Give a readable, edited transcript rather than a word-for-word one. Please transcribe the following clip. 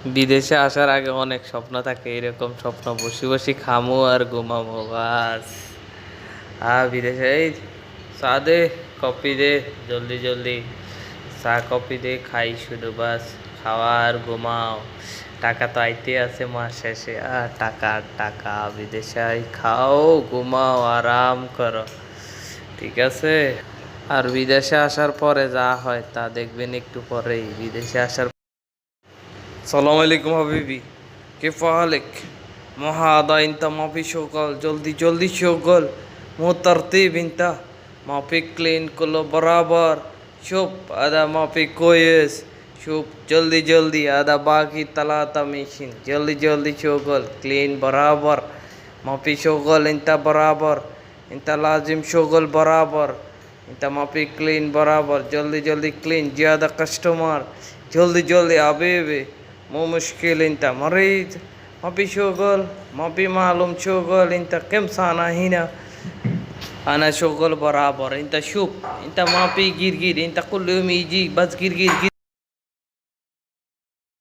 বিদেশে আসার আগে অনেক স্বপ্ন থাকে, এরকম স্বপ্ন বসে বসে খামো আর ঘুমামো বাস। বিদেশে এই চা দে, কফি দে, জলদি জলদি চা কফি দে, খাই শুধু বাস। খাওয়া আর ঘুমাও। টাকা তো আইতে আছে মাস শেষে, আর টাকা আর টাকা। বিদেশে আই, খাও ঘুমাও আরাম করো, ঠিক আছে। আর বিদেশে আসার পরে যা হয় তা দেখবেন একটু পরেই। বিদেশে আসার সালাম আলাইকুম হাবিবি, كيف حالك؟ ما هذا انت ما في شغل، جلدي جلدي شغل، مو ترتيب انت، ما في كلين كله برابر. شوف هذا ما في كويس، شوف جلدي جلدي هذا باقي 3 ماشين، جلدي جلدي شغل كلين برابر. ما في شغل انت برابر، انت لازم شغل برابر، انت ما في كلين برابر. جلدي جلدي كلين، زيادة كاستمر، جلدي جلدي حبيبي. مو مشكل انت مريض، ما في شغل، ما في معلوم شغل. انت كم سنة هنا؟ انا شغل برابر. انت شوف، انت ما في جير جير، انت كل يوم يجي بس جير جير جير.